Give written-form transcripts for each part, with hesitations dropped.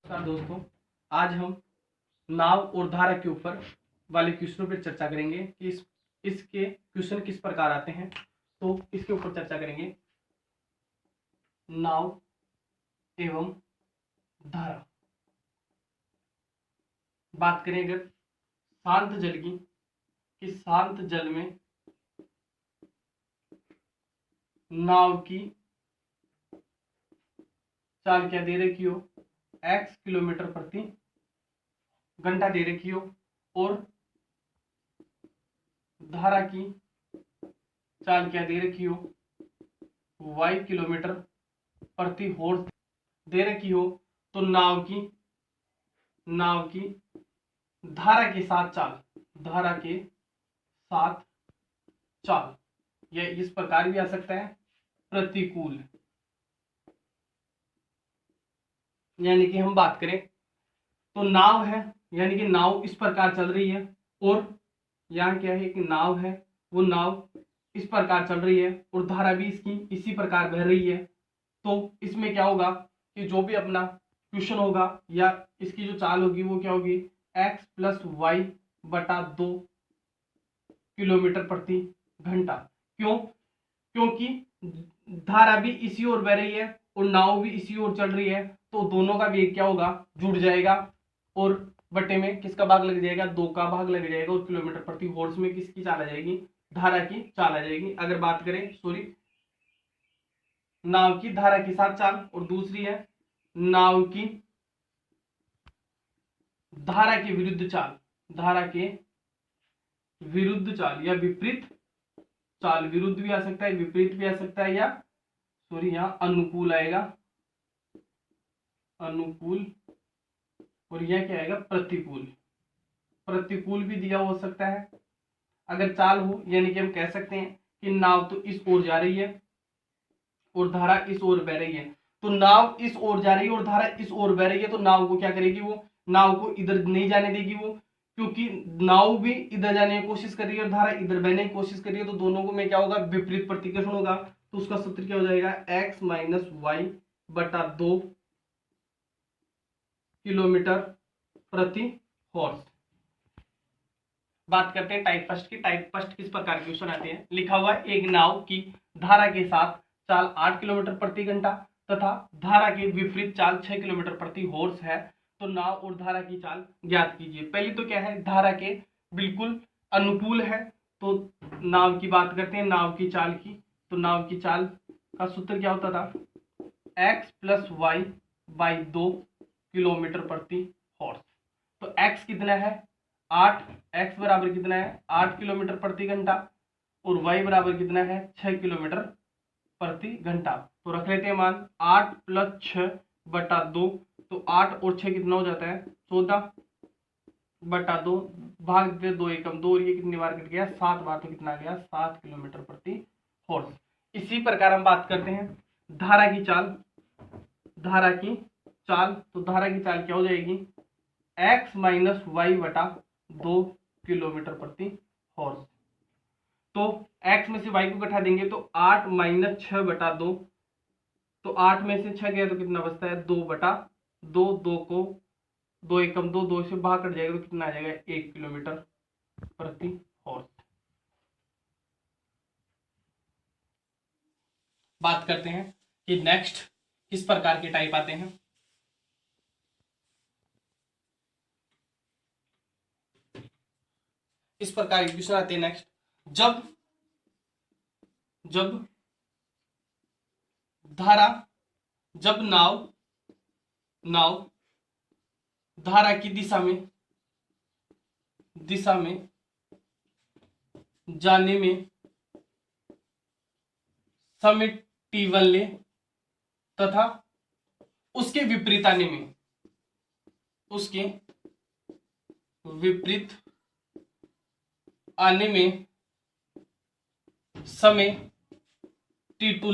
नमस्कार दोस्तों, आज हम नाव और धारा के ऊपर वाले क्वेश्चनों पर चर्चा करेंगे कि इसके क्वेश्चन किस प्रकार आते हैं। तो इसके ऊपर चर्चा करेंगे नाव एवं धारा। बात करें अगर शांत जल की, कि शांत जल में नाव की चाल क्या दे रखी हो, x किलोमीटर प्रति घंटा दे रखी हो, और धारा की चाल क्या दे रखी हो, y किलोमीटर प्रति हॉर्स दे रखी हो, तो नाव की धारा के साथ चाल यह इस प्रकार भी आ सकता है, प्रतिकूल। यानी कि हम बात करें तो नाव है, यानी कि नाव इस प्रकार चल रही है, और यहाँ क्या है कि नाव है, वो नाव इस प्रकार चल रही है और धारा भी इसकी इसी प्रकार बह रही है। तो इसमें क्या होगा कि जो भी अपना क्वेश्चन होगा या इसकी जो चाल होगी वो क्या होगी, x प्लस वाई बटा 2 किलोमीटर प्रति घंटा। क्यों? क्योंकि धारा भी इसी ओर बह रही है और नाव भी इसी ओर चल रही है, तो दोनों का वेग क्या होगा, जुड़ जाएगा, और बटे में किसका भाग लग जाएगा, 2 का भाग लग जाएगा, और किलोमीटर प्रति हॉर्स में किसकी चाल आ जाएगी, धारा की चाल आ जाएगी। अगर बात करें नाव की धारा के साथ चाल, और दूसरी है नाव की धारा के विरुद्ध चाल, या विपरीत चाल। विरुद्ध भी आ सकता है, विपरीत भी आ सकता है, या यहां अनुकूल आएगा, अनुकूल, और यह क्या आएगा, प्रतिकूल भी दिया हो सकता है अगर चाल हो। यानी कि हम कह सकते हैं कि नाव तो इस ओर जा रही है और धारा इस ओर बह रही है, तो नाव इस ओर जा रही है और धारा इस ओर बह रही है, तो नाव को क्या करेगी, वो नाव को इधर नहीं जाने देगी वो, क्योंकि नाव भी इधर जाने की कोशिश कर रही है और धारा इधर बहने की कोशिश कर रही है, तो दोनों को में क्या होगा, विपरीत प्रतिकर्षण होगा। तो उसका सूत्र क्या हो जाएगा, x माइनस वाई बटा 2 किलोमीटर प्रति हॉर्स। बात करते हैं टाइप फर्स्ट की। टाइप फर्स्ट किस प्रकार के क्वेश्चन आते हैं। लिखा हुआ है एक नाव की धारा के साथ चाल 8 किलोमीटर प्रति घंटा तथा धारा के विपरीत चाल 6 किलोमीटर प्रति हॉर्स है, तो नाव और धारा की चाल ज्ञात कीजिए। पहली तो क्या है, धारा के बिल्कुल अनुकूल है, तो नाव की बात करते हैं, नाव की चाल की। तो नाव की चाल का सूत्र क्या होता था, x plus y by 2 kilometre प्रति हॉर्स। तो x कितना है, 8, x बराबर कितना है, 8 किलोमीटर प्रति घंटा, और y बराबर कितना है, 6 किलोमीटर प्रति घंटा। तो रख लेते हैं मान 8 प्लस 6 बटा 2, तो 8 और 6 कितना हो जाता है, 14 बटा 2, भाग दे 2 एकम 2, और ये कितनी बार कट गया, 7 बार, तो कितना आ गया, 7 किलोमीटर प्रति हॉर्स। इसी प्रकार हम बात करते हैं धारा की चाल। तो धारा की चाल क्या हो जाएगी, x माइनस वाई बटा 2 किलोमीटर प्रति हॉर्स। तो x में से y को घटा देंगे तो 8 माइनस 6 बटा 2, तो 8 में से 6 गया तो कितना बचता है, 2 बटा 2, 2 को 2 एकम 2, 2 से बाहर कट जाएगा तो कितना आ जाएगा, 1 किलोमीटर प्रति हॉर्स। बात करते हैं कि नेक्स्ट किस प्रकार के टाइप आते हैं। इस प्रकार के क्वेश्चन आते हैं नेक्स्ट, जब नाव धारा की दिशा में जाने में समय t1 ले तथा उसके विपरीत आने में समय t2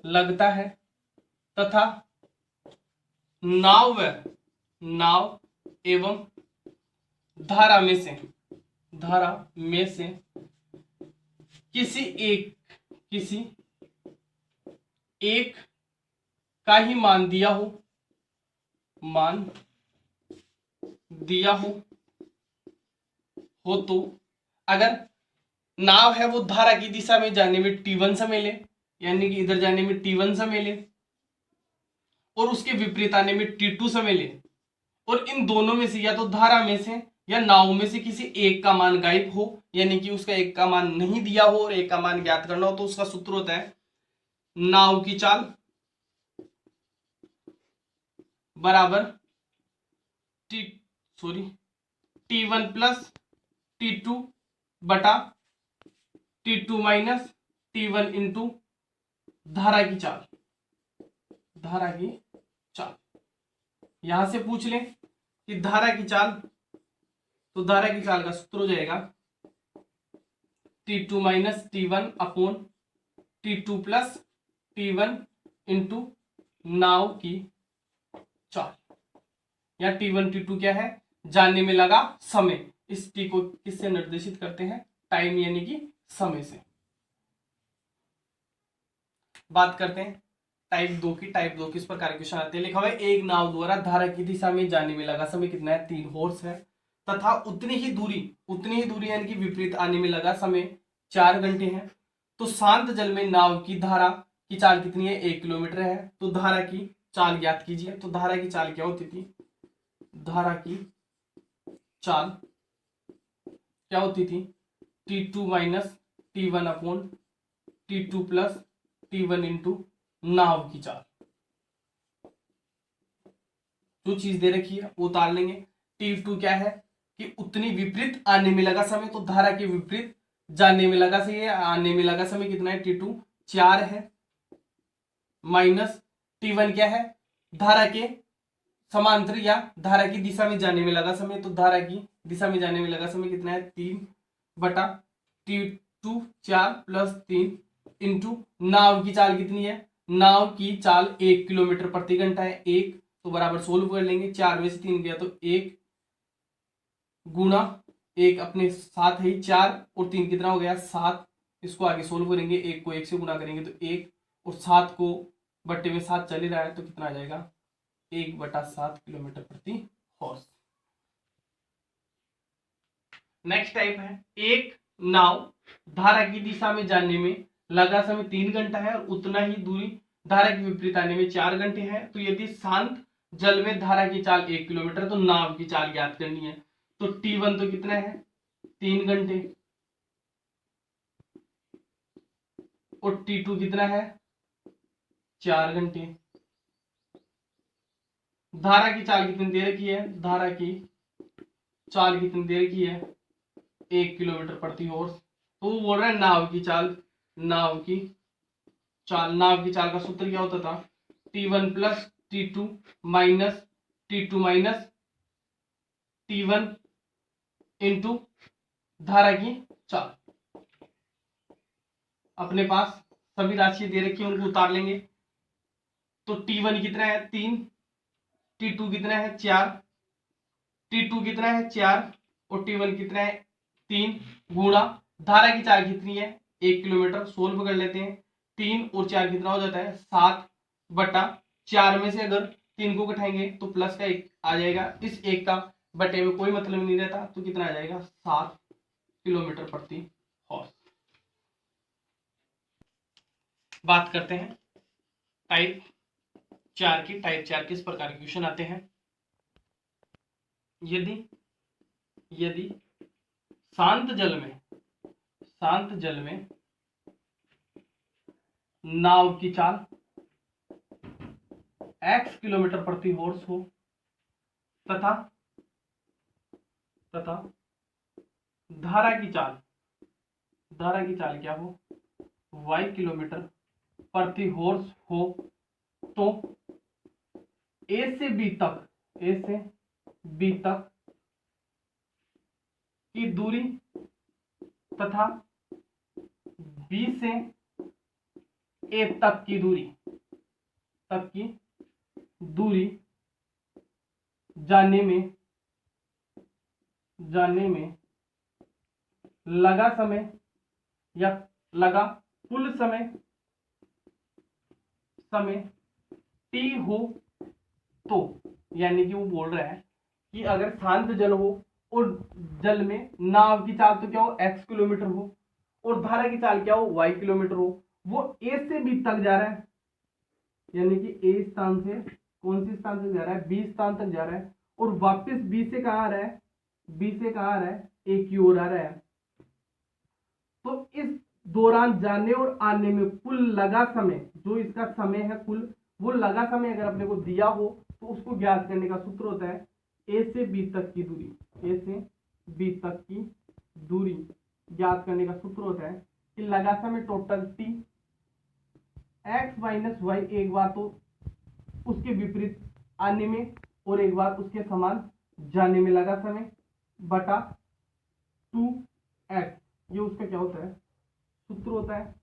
लगता है तथा नाव एवं धारा में से किसी एक का ही मान दिया हो, मान दिया हो तो अगर नाव है वो धारा की दिशा में जाने में t1 समय ले, यानी कि इधर जाने में t1 समय ले और उसके विपरीत आने में t2 समय ले, और इन दोनों में से या तो धारा में से या नाव में से किसी एक का मान गायब हो, यानी कि उसका एक का मान नहीं दिया हो और एक का मान ज्ञात करना हो, तो उसका सूत्र होता है नाव की चाल बराबर t1 प्लस t2 बटा t2 माइनस t1 इंटू धारा की चाल। यहां से पूछ ले कि धारा की चाल, तो धारा की चाल का सूत्र हो जाएगा t2 minus t1 upon t2 plus t1 into नाव की चाल। या t1 t2 क्या है, जानने में लगा समय। इस t को किससे निर्देशित करते हैं, टाइम यानी कि समय से। बात करते हैं टाइप 2 की। टाइप 2 किस प्रकार के क्वेश्चन आते हैं। लिखा हुआ है एक नाव द्वारा धारा की दिशा में जाने में लगा समय कितना है, 3 हॉर्स है, तथा उतनी ही दूरी यानी कि विपरीत आने में लगा समय 4 घंटे है। तो शांत जल में नाव की धारा की चाल कितनी है, 1 किलोमीटर है। तो धारा की चाल ज्ञात कीजिए। तो धारा की चाल क्या होती थी, धारा की चाल क्या होती थी, t2 minus t1 upon t2 plus t1 into नाव की चाल। जो चीज दे रखी है वो उतार लेंगे। t2 क्या है कि उतनी विपरीत आने में लगा समय, तो धारा के विपरीत जाने में लगा समय, आने में लगा समय कितना है, t2 4 है, माइनस t1 क्या है, धारा के समांतर या धारा की दिशा में जाने में लगा समय। तो धारा की दिशा में जाने में लगा समय कितना है, 3 बटा t2 4 प्लस 3 इंटू नाव की चाल कितनी है, नाव की चाल 1 किलोमीटर प्रति घंटा है। 1 तो बराबर सोल्व कर लेंगे, 4 में से 3 गया तो 1 गुणा 1 अपने साथ है 4 और 3 कितना हो गया 7। इसको आगे सोल्व करेंगे, 1 को 1 से गुणा करेंगे तो 1 और 7 को बट्टे में 7 चल ही रहा है, तो कितना आ जाएगा 1/7 किलोमीटर प्रति हॉर्स। नेक्स्ट टाइप है एक नाव धारा की दिशा में जाने में लगा समय 3 घंटा है और उतना ही दूरी धारा के विपरीत आने में 4 घंटे है। तो यदि शांत जल में धारा की चाल 1 किलोमीटर, तो नाव की चाल ज्ञात करनी है। तो t1 तो कितना है, 3 घंटे, और t2 कितना है, 4 घंटे। धारा की चाल कितनी दे रखी है, धारा की चाल कितनी दे रखी है, 1 किलोमीटर प्रति हॉर्स। तो वो बोल रहा है नाव की चाल का सूत्र क्या होता था, t1 plus t2 minus t1 into धारा की चाल। अपने पास सभी राशि दे रखी है, उनको उतार लेंगे। तो t1 कितना है, 3, t2 कितना है 4, और t1 कितना है 3 गुणा धारा की चाल कितनी है 1 किलोमीटर। सोल्व कर लेते हैं, 3 और 4 कितना हो जाता है 7 बटा 4 में से अगर 3 को घटाएंगे तो प्लस का 1 आ जाएगा। इस 1 का बटे में कोई मतलब नहीं रहता, तो कितना आ जाएगा 7 किलोमीटर प्रति हॉर्स। बात करते हैं टाइप 4 की। टाइप 4 किस प्रकार के क्वेश्चन आते हैं। यदि शांत जल में नाव की चाल x किलोमीटर प्रति हॉर्स हो तथा धारा की चाल क्या हो, y किलोमीटर प्रति हॉर्स हो, तो A से B तक की दूरी तथा B से A तक की दूरी जाने में लगा समय या लगा कुल समय t हो, तो यानी कि वो बोल रहा है कि अगर शांत जल हो और जल में नाव की चाल तो क्या हो x किलोमीटर हो और धारा की चाल क्या हो y किलोमीटर हो, वो a से b तक जा रहा है, यानी कि a स्थान से कौन सी स्थान तक जा रहा है, b स्थान तक जा रहा है और वापस b से कहाँ आ रहा है, b से कहाँ आ रहा है, a की ओर आ रहा है। तो इस दौरान जाने और आने में कुल लगा समय, जो इसका समय है कुल, वो लगा समय अगर अपने को दिया हो तो उसको ज्ञात करने का सूत्र होता है ए से बी तक की दूरी, ए से बी तक की दूरी ज्ञात करने का सूत्र होता है कि लगा समय total t x minus y, एक बार तो उसके विपरीत आने में और एक बार उसके समान जाने में लगा समय बटा 2x, ये उसका क्या होता है, सूत्र होता है।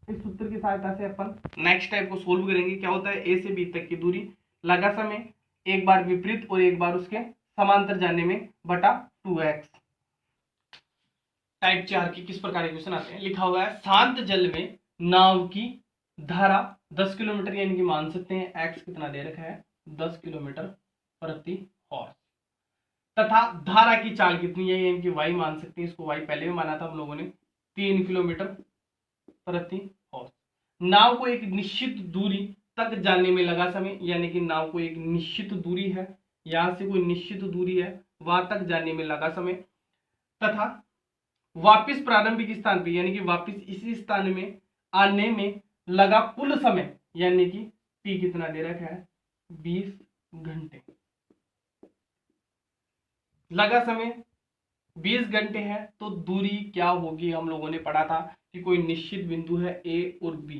इस सूत्र की सहायता से अपन नेक्स्ट टाइप को सोल्व करेंगे। क्या होता है, ए से बी तक की दूरी लगा समय एक बार विपरीत और एक बार उसके समांतर जाने में बटा 2x। टाइप 4 की किस प्रकार के क्वेश्चन आते हैं, लिखा हुआ है शांत जल में नाव की धारा 10 किलोमीटर, यानी कि मान सकते हैं x कितना दे रखा है 10 किलोमीटर प्रति हॉर्स, तथा धारा की चाल कितनी है, यानी कि y मान सकते हैं, इसको y पहले भी माना था हम लोगों ने 3 किलोमीटर प्रति हॉर्स। नाव को एक निश्चित दूरी तक जाने में लगा समय, यानी कि नाव को एक निश्चित दूरी है, यहां से कोई निश्चित दूरी है वहां तक जाने में लगा समय, तथा वापिस प्रारंभिक स्थान पे यानी कि वापिस इसी स्थान में आने में लगा कुल समय, यानी कि t कितना दे रखा है 20 घंटे। लगा समय 20 घंटे है तो दूरी क्या होगी, हम लोगों ने पढ़ा था कि कोई निश्चित बिंदु है a और b,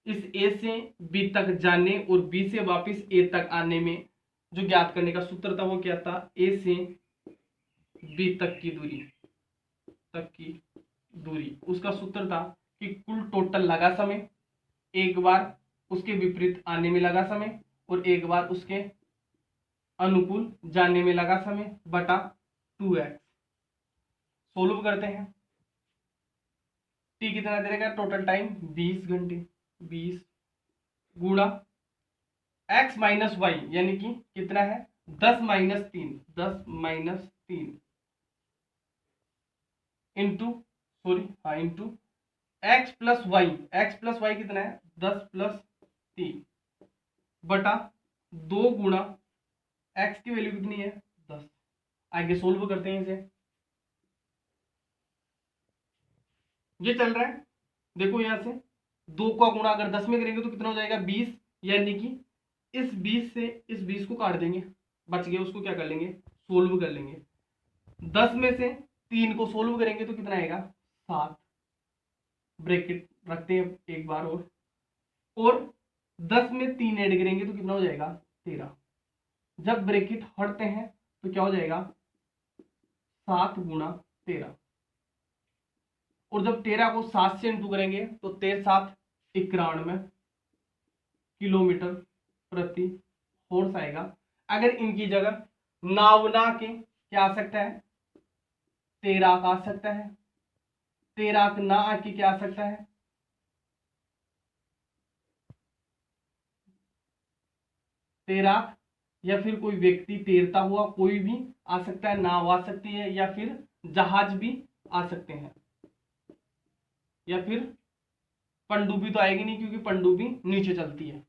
इस a से b तक जाने और b से वापस a तक आने में जो ज्ञात करने का सूत्र था वो क्या था, a से b तक की दूरी उसका सूत्र था कि कुल टोटल लगा समय, एक बार उसके विपरीत आने में लगा समय और एक बार उसके अनुकूल जाने में लगा समय बटा 2x। सोल्व करते हैं, t कितना दे देगा, टोटल टाइम 20 घंटे, 20 गुणा x माइनस वाई यानी कि कितना है 10 minus 3 into x plus y कितना है 10 प्लस 3 बटा 2 गुणा x की वैल्यू कितनी है 10। आगे सोल्व करते हैं इसे, ये चल रहा है, देखो यहां से 2 का गुणा अगर 10 में करेंगे तो कितना हो जाएगा 20, यानी कि इस 20 से इस 20 को काट देंगे, बच गए उसको क्या कर लेंगे सोल्व कर लेंगे। 10 में से 3 को सोल्व करेंगे तो कितना आएगा 7, ब्रैकेट रखते हैं एक बार और 10 में 3 ऐड करेंगे तो कितना हो जाएगा 13। जब ब्रैकेट हटते हैं तो क्या हो जाएगा 7 गुणा 13, और जब 13 को 7 से इंटू करेंगे तो 13 91 किलोमीटर प्रति हॉर्स आएगा। अगर इनकी जगह नाव ना के क्या आ सकता है 13 आ सकता है, 13 ना आके क्या आ सकता है 13, या फिर कोई व्यक्ति तैरता हुआ कोई भी आ सकता है, नाव आ सकती है या फिर जहाज भी आ सकते हैं, या फिर पनडुब्बी तो आएगी नहीं क्योंकि पनडुब्बी नीचे चलती है।